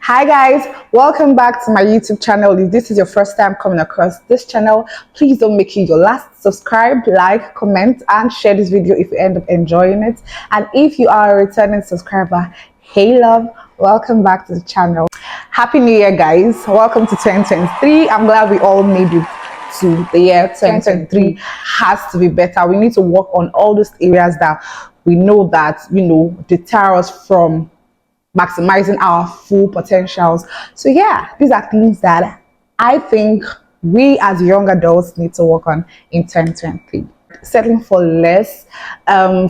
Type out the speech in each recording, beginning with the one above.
Hi guys, welcome back to my YouTube channel. If this is your first time coming across this channel, please don't make it your last. Subscribe, like, comment and share this video if you end up enjoying it. And if you are a returning subscriber, hey love, welcome back to the channel. Happy New Year guys, welcome to 2023. I'm glad we all made it to the year 2023. Has to be better. We need to work on all those areas that we know that, deter us from maximizing our full potentials. So yeah, these are things that I think we as young adults need to work on in 2023. Settling for less,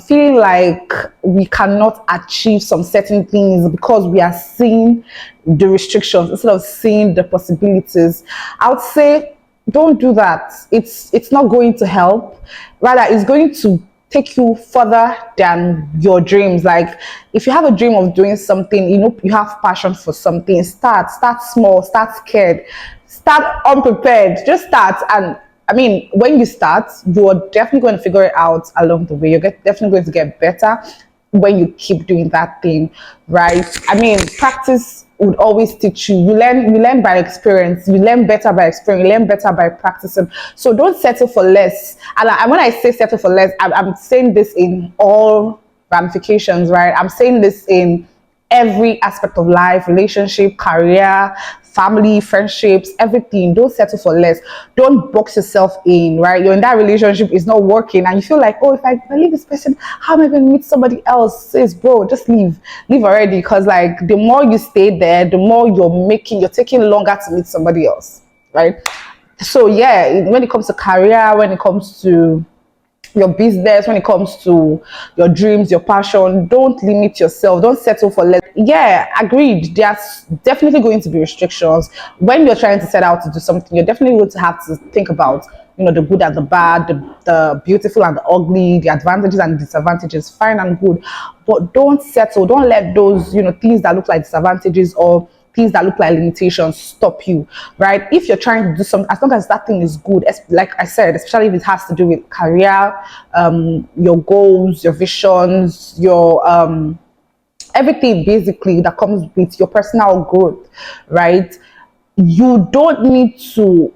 feeling like we cannot achieve some certain things because we are seeing the restrictions instead of seeing the possibilities. I would say don't do that. It's not going to help. Rather, it's going to take you further than your dreams. Like if you have a dream of doing something, you have passion for something, start small, start scared, start unprepared, just start. And I mean, when you start, you're definitely going to figure it out along the way. You're definitely going to get better when you keep doing that thing, right? I mean, practice would always teach you. You learn by experience. You learn better by experience. You learn better by practicing. So don't settle for less. And when I say settle for less, I'm saying this in all ramifications, right? I'm saying this in every aspect of life: relationship, career, family, friendships, everything. Don't settle for less. Don't box yourself in, right? You're in that relationship, it's not working, and you feel like, oh, if I leave this person, how am I going to meet somebody else? Says, bro, just leave already. Because like the more you stay there, the more you're taking longer to meet somebody else, right? So yeah, when it comes to career, when it comes to your business, when it comes to your dreams, your passion, don't limit yourself. Don't settle for less. Yeah, agreed. There's definitely going to be restrictions when you're trying to set out to do something. You're definitely going to have to think about, the good and the bad, the beautiful and the ugly, the advantages and disadvantages. Fine and good, but don't settle. Don't let those, things that look like disadvantages or things that look like limitations stop you, right? If you're trying to do something, as long as that thing is good, like I said, especially if it has to do with career, your goals, your visions, your everything basically that comes with your personal growth, right? You don't need to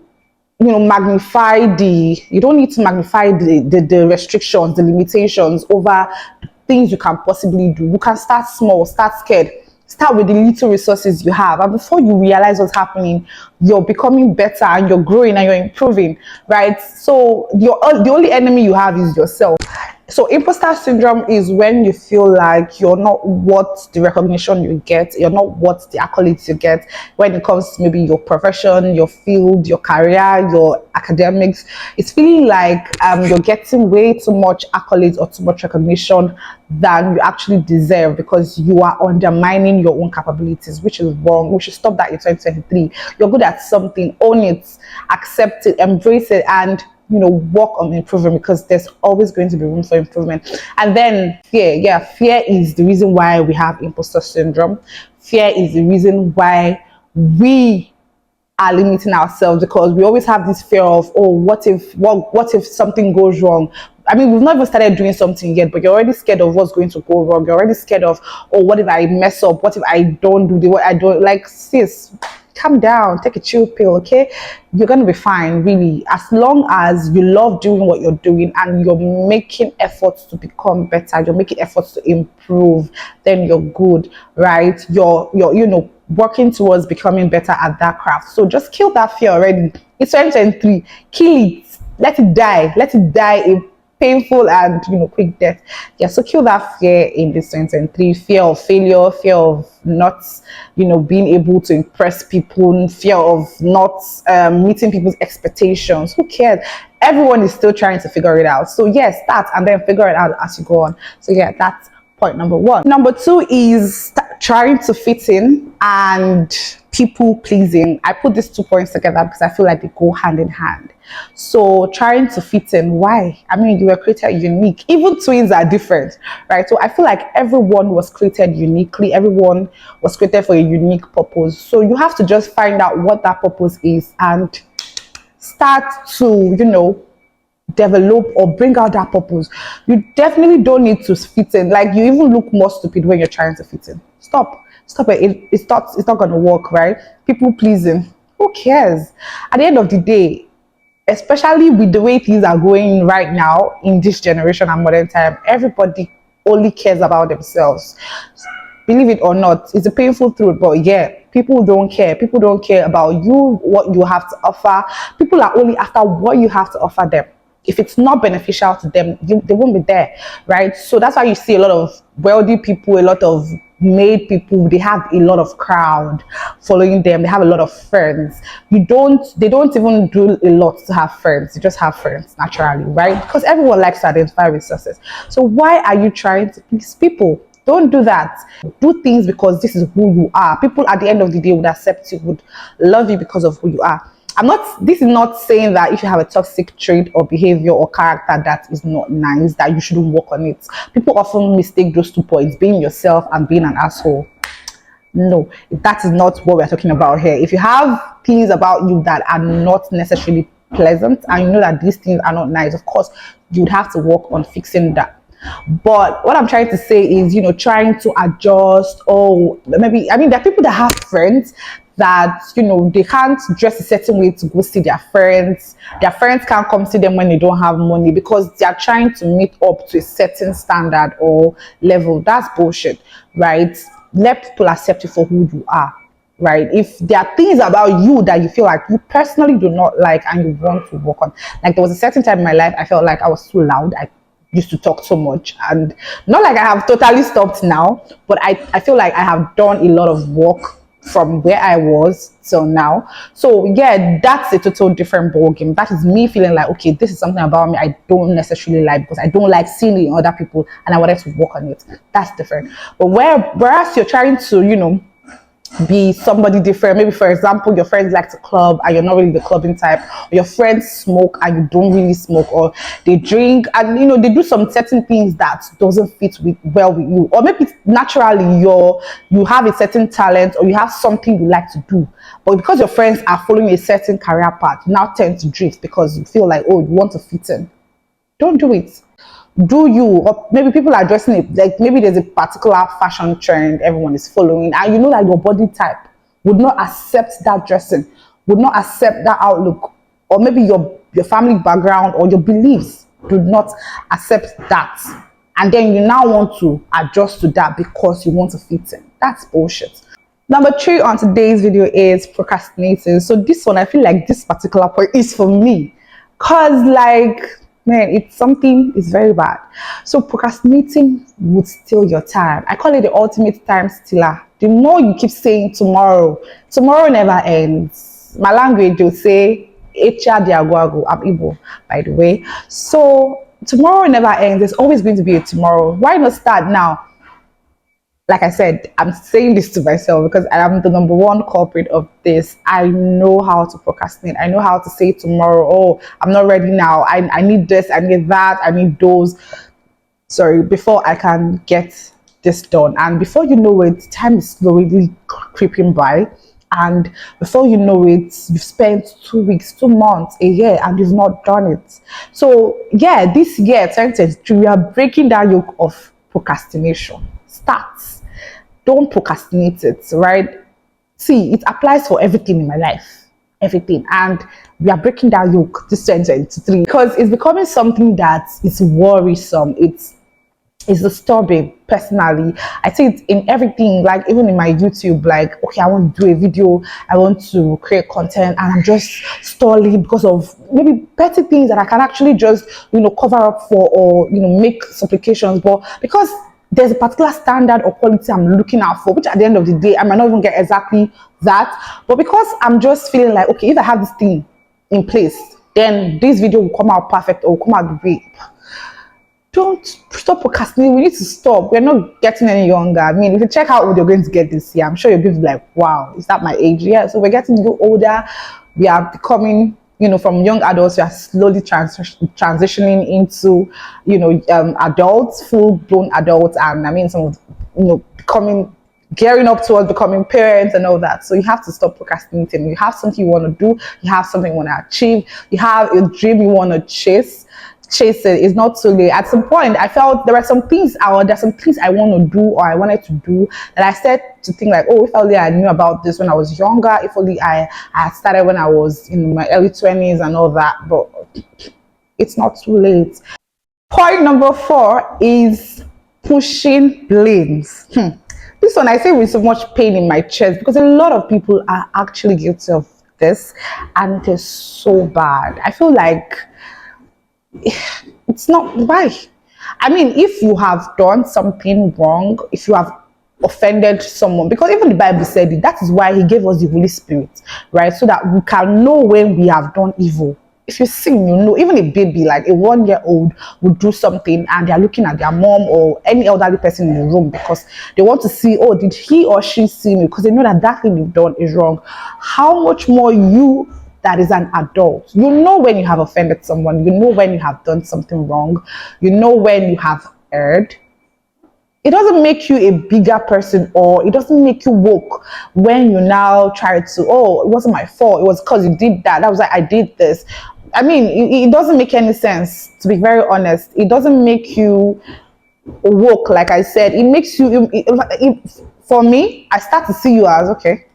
magnify the restrictions, the limitations over things you can possibly do. You can start small, start scared. Start with the little resources you have, and before you realize what's happening, you're becoming better and you're growing and you're improving, right? So the only enemy you have is yourself. So imposter syndrome is when you feel like you're not worth the recognition you get, you're not worth the accolades you get when it comes to maybe your profession, your field, your career, your academics. It's feeling like you're getting way too much accolades or too much recognition than you actually deserve because you are undermining your own capabilities, which is wrong. We should stop that in 2023. You're good at something, own it, accept it, embrace it, and work on improving, because there's always going to be room for improvement. And then fear is the reason why we have imposter syndrome. Fear is the reason why we are limiting ourselves, because we always have this fear of, oh, what if something goes wrong? I mean, we've not even started doing something yet, but you're already scared of what's going to go wrong. You're already scared of, oh, what if I mess up? What if I don't do what I don't like? Sis, calm down, take a chill pill, okay? You're gonna be fine, really, as long as you love doing what you're doing and you're making efforts to become better, you're making efforts to improve, then you're good, right? You're working towards becoming better at that craft. So just kill that fear already. It's 2023. Kill it. Let it die a painful and quick death. Yeah, so kill that fear in this 2023. Fear of failure, fear of not being able to impress people, fear of not meeting people's expectations. Who cares? Everyone is still trying to figure it out. So yes, start and then figure it out as you go on. So yeah, that's point number one. Number two is trying to fit in and people pleasing. I put these 2 points together because I feel like they go hand in hand. So trying to fit in, why? I mean, you were created unique. Even twins are different, right? So I feel like everyone was created uniquely. Everyone was created for a unique purpose. So you have to just find out what that purpose is and start to, develop or bring out that purpose. You definitely don't need to fit in. Like, you even look more stupid when you're trying to fit in. Stop Stop it. It's not going to work, right? People pleasing. Who cares? At the end of the day, especially with the way things are going right now in this generation and modern time, everybody only cares about themselves. Believe it or not, it's a painful truth, but yeah, people don't care. People don't care about you, what you have to offer. People are only after what you have to offer them. If it's not beneficial to them, they won't be there, right? So that's why you see a lot of wealthy people, a lot of made people, they have a lot of crowd following them, they have a lot of friends. They don't even do a lot to have friends, they just have friends naturally, right? Because everyone likes to identify with success. So why are you trying to please people? Don't do that. Do things because this is who you are. People at the end of the day would accept you, would love you because of who you are. This is not saying that if you have a toxic trait or behavior or character that is not nice, that you shouldn't work on it. People often mistake those 2 points, being yourself and being an asshole. No, that is not what we're talking about here. If you have things about you that are not necessarily pleasant and you know that these things are not nice, of course, you'd have to work on fixing that. But what I'm trying to say is, trying to adjust. Oh, maybe, I mean, there are people that have friends that, they can't dress a certain way to go see their friends. Their friends can't come see them when they don't have money because they are trying to meet up to a certain standard or level. That's bullshit, right? Let people accept you for who you are. Right? If there are things about you that you feel like you personally do not like and you want to work on, like there was a certain time in my life I felt like I was too loud. I used to talk so much, and not like I have totally stopped now, but I feel like I have done a lot of work from where I was till now. So yeah, that's a total different ballgame. That is me feeling like, okay, this is something about me I don't necessarily like because I don't like seeing it in other people and I wanted to work on it. That's different. But whereas you're trying to, be somebody different. Maybe, for example, your friends like to club and you're not really the clubbing type, or your friends smoke and you don't really smoke, or they drink and they do some certain things that doesn't fit well with you, or maybe naturally you have a certain talent or you have something you like to do, but because your friends are following a certain career path, you now tend to drift because you feel like, oh, you want to fit in. Don't do it. Do you, or maybe people are dressing it like maybe there's a particular fashion trend everyone is following and you know that your body type would not accept that dressing, would not accept that outlook, or maybe your family background or your beliefs do not accept that, and then you now want to adjust to that because you want to fit in. That's bullshit. Number 3 on today's video is procrastinating. So this one, I feel like this particular point is for me because man, it's very bad. So procrastinating would steal your time. I call it the ultimate time stealer. The more you keep saying tomorrow never ends. My language will say Echa diaguago. I'm Igbo, by the way. So tomorrow never ends. There's always going to be a tomorrow. Why not start now? Like I said, I'm saying this to myself because I am the number one culprit of this. I know how to procrastinate. I know how to say tomorrow, oh, I'm not ready now. I need this, I need that, I need those. Sorry, before I can get this done. And before you know it, time is slowly creeping by. And before you know it, you've spent 2 weeks, 2 months, a year, and you've not done it. So yeah, this year, 2023, we are breaking that yoke of procrastination. Start. Don't procrastinate it, right? See, it applies for everything in my life. Everything. And we are breaking that yoke this 2023 because it's becoming something that is worrisome. It's disturbing. Personally, I see it in everything, like even in my YouTube, like, okay, I want to do a video, I want to create content, and I'm just stalling because of maybe petty things that I can actually just cover up for, or make supplications, but because there's a particular standard or quality I'm looking out for, which at the end of the day, I might not even get exactly that. But because I'm just feeling like, okay, if I have this thing in place, then this video will come out perfect or will come out great. Don't stop procrastinating. We need to stop. We're not getting any younger. I mean, if you check out what you're going to get this year, I'm sure you're going to be like, wow, is that my age? Yeah, so we're getting a little older. We are becoming, from young adults, we are slowly transitioning into, adults, full-blown adults, and I mean, some of, gearing up towards becoming parents and all that. So you have to stop procrastinating. You have something you want to do. You have something you want to achieve. You have a dream you want to chase. chase it. It's not too late. At some point, I felt there were some things there's some things I want to do or I wanted to do that I started to think like, oh, if only I knew about this when I was younger, if only I had started when I was in my early 20s and all that. But it's not too late. Point number 4 is pushing blames. This one I say with so much pain in my chest because a lot of people are actually guilty of this, and it is so bad. I feel like it's not why. I mean, if you have done something wrong, if you have offended someone, because even the Bible said it, that is why He gave us the Holy Spirit, right? So that we can know when we have done evil. If you sin, you know, even a baby, like a 1-year-old, would do something and they're looking at their mom or any elderly person in the room because they want to see, oh, did he or she see me? Because they know that that thing you've done is wrong. How much more you that is an adult? You know when you have offended someone, you know when you have done something wrong, you know when you have erred. It doesn't make you a bigger person, or it doesn't make you woke when you now try to, oh, it wasn't my fault, it was because you did that was like I did this. I mean, it doesn't make any sense, to be very honest. It doesn't make you woke. Like I said, it makes you for me, I start to see you as okay,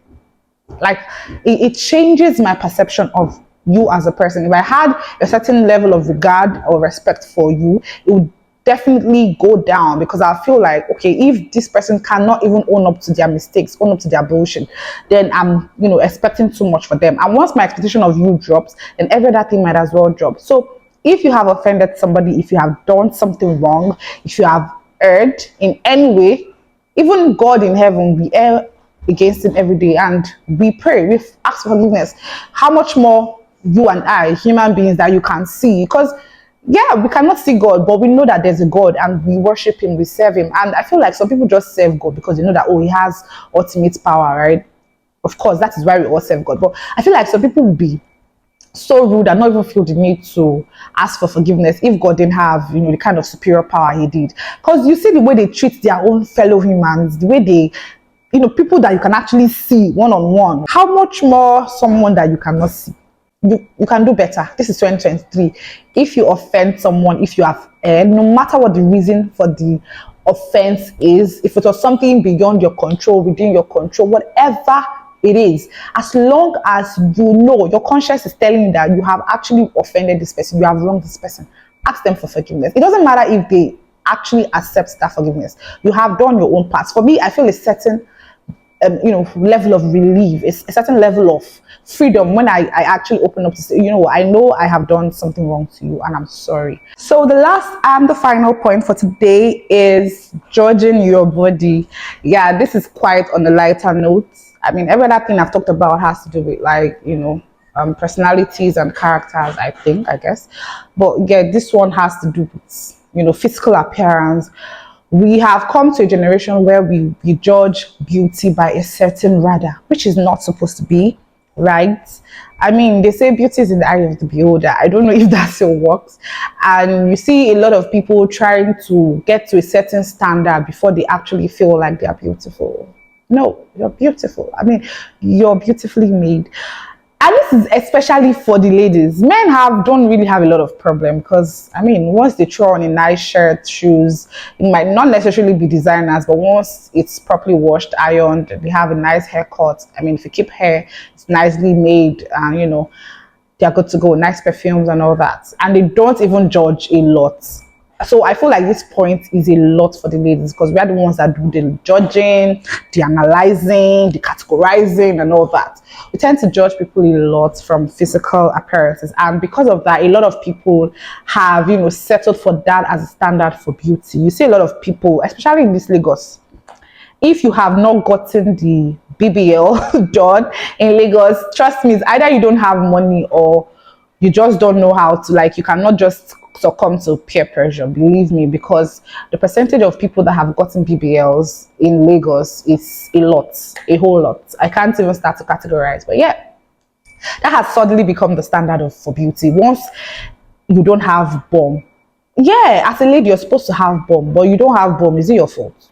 like it changes my perception of you as a person. If I had a certain level of regard or respect for you, it would definitely go down, because I feel like, okay, if this person cannot even own up to their mistakes, own up to their bullshit, then I'm, expecting too much for them. And once my expectation of you drops, then every other thing might as well drop. So if you have offended somebody, if you have done something wrong, if you have erred in any way, even God in heaven, we err against him every day and we pray, we ask for forgiveness. How much more you and I, human beings that you can see? Because yeah, we cannot see God, but we know that there's a God and we worship him, we serve him. And I feel like some people just serve God because they know that, oh, he has ultimate power, right? Of course, that is why we all serve God. But I feel like some people will be so rude and not even feel the need to ask for forgiveness if God didn't have, the kind of superior power he did. Because you see the way they treat their own fellow humans, the way they, people that you can actually see one-on-one. How much more someone that you cannot see? You can do better. This is 2023. If you offend someone, if you have erred, no matter what the reason for the offense is, if it was something beyond your control, within your control, whatever it is, as long as you know your conscience is telling you that you have actually offended this person, you have wronged this person, ask them for forgiveness. It doesn't matter if they actually accept that forgiveness. You have done your own part. For me, I feel a certain level of relief, a certain level of freedom when I actually open up to say, I know I have done something wrong to you and I'm sorry. So the last and the final point for today is judging your body. Yeah, this is quite on the lighter note. I mean, every other thing I've talked about has to do with personalities and characters, I guess. But yeah, this one has to do with, physical appearance. We have come to a generation where we judge beauty by a certain radar, which is not supposed to be, right? I mean, they say beauty is in the eye of the beholder. I don't know if that still works. And you see a lot of people trying to get to a certain standard before they actually feel like they are beautiful. No, you're beautiful. I mean, you're beautifully made. And this is especially for the ladies. Men don't really have a lot of problem because, I mean, once they throw on a nice shirt, shoes, it might not necessarily be designers, but once it's properly washed, ironed, they have a nice haircut. I mean, if you keep hair, it's nicely made, and they're good to go, nice perfumes and all that. And they don't even judge a lot. So I feel like this point is a lot for the ladies because we are the ones that do the judging, the analyzing, the categorizing and all that. We tend to judge people a lot from physical appearances, and because of that, a lot of people have settled for that as a standard for beauty. You see a lot of people, especially in this Lagos, if you have not gotten the BBL done in Lagos, trust me, it's either you don't have money or you just don't know how to, you cannot just succumb to peer pressure, believe me, because the percentage of people that have gotten BBLs in Lagos is a whole lot. I can't even start to categorize, but yeah, that has suddenly become the standard for beauty. Once you don't have bum, yeah, as a lady, you're supposed to have bum, but you don't have bum, is it your fault?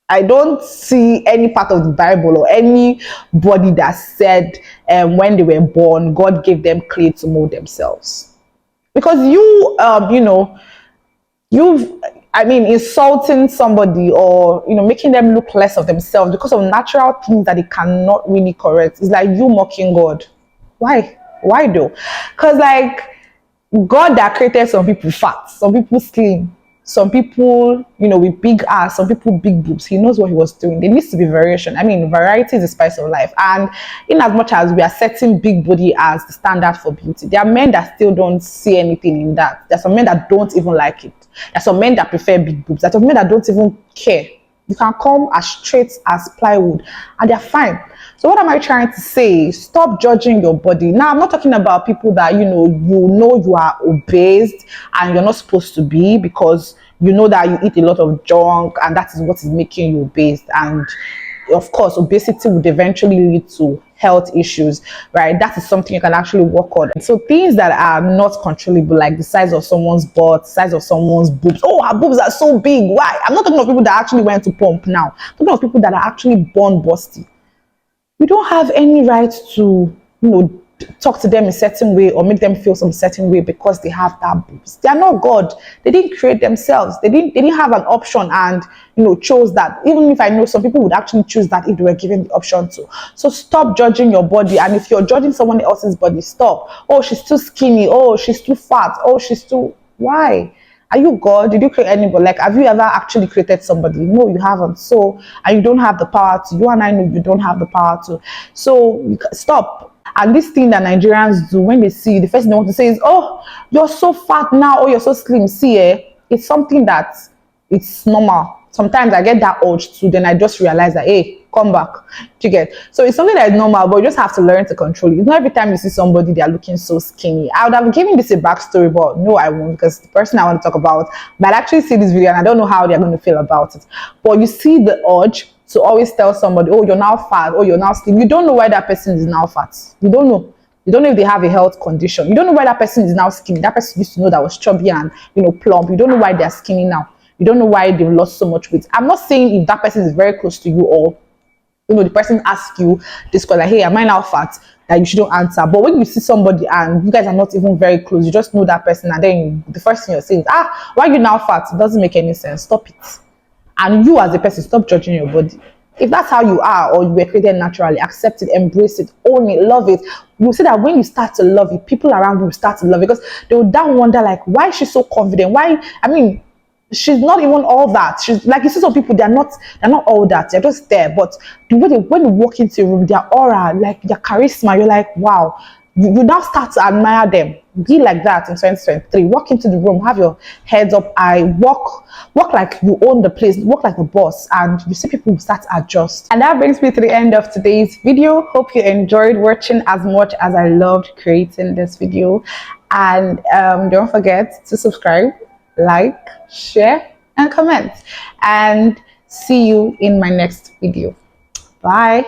I don't see any part of the Bible or anybody that said when they were born, God gave them clay to mold themselves. because you've I mean insulting somebody, or making them look less of themselves because of natural things that they cannot really correct. It's like you mocking God. Why though? Because like God that created some people fat, some people slim, some people, with big ass, some people big boobs. He knows what he was doing. There needs to be variation. I mean, variety is the spice of life. And in as much as we are setting big body as the standard for beauty, there are men that still don't see anything in that. There are some men that don't even like it. There are some men that prefer big boobs. There are some men that don't even care. You can come as straight as plywood and they're fine. So what am I trying to say? Stop judging your body. Now, I'm not talking about people that, you are obese and you're not supposed to be, because you know that you eat a lot of junk and that is what is making you obese. And of course, obesity would eventually lead to health issues, right? That is something you can actually work on. So things that are not controllable, like the size of someone's butt, size of someone's boobs. Oh, her boobs are so big. Why? I'm not talking of people that actually went to pump now. I'm talking of people that are actually born busty. You don't have any right to, talk to them a certain way or make them feel some certain way because they have that boobs. They are not God. They didn't create themselves. They didn't have an option and chose that. Even if I know some people would actually choose that if they were given the option to. So stop judging your body. And if you're judging someone else's body, stop. Oh, she's too skinny. Oh, she's too fat. Oh, she's too. Why? Are you God? Did you create anybody? Like, have you ever actually created somebody? No, you haven't. So, and you don't have the power to. You and I know you don't have the power to. So, stop. And this thing that Nigerians do when they see you, the first thing they want to say is, "Oh, you're so fat now. Oh, you're so slim." See, it's something that it's normal. Sometimes I get that urge to, then I just realize that, hey, come back. Do you get? So it's something that is normal, but you just have to learn to control it. It's not every time you see somebody, they are looking so skinny. I would have given this a backstory, but no, I won't, because the person I want to talk about might actually see this video and I don't know how they're going to feel about it. But you see the urge to always tell somebody, oh, you're now fat, oh, you're now slim. You don't know why that person is now fat. You don't know. You don't know if they have a health condition. You don't know why that person is now skinny. That person used to know that was chubby and plump. You don't know why they're skinny now. You don't know why they've lost so much weight. I'm not saying if that person is very close to you, or the person asks you this question, like, hey, am I now fat? That you shouldn't answer. But when you see somebody and you guys are not even very close, you just know that person, and then the first thing you're saying is, why are you now fat? It doesn't make any sense. Stop it. And you as a person, stop judging your body. If that's how you are, or you were created naturally, accept it, embrace it, own it, love it. You'll see that when you start to love it, people around you will start to love it, because they will then wonder, like, why is she so confident? Why? I mean, she's not even all that. She's like, you see some people, they're not all that. They're just there. But the way when you walk into a room, their aura, like their charisma, you're like, wow. You now start to admire them. Be like that in 2023. Walk into the room, have your heads up high, walk like you own the place, walk like a boss, and you see people start to adjust. And that brings me to the end of today's video. Hope you enjoyed watching as much as I loved creating this video. And don't forget to subscribe, like, share, and comment. And see you in my next video. Bye.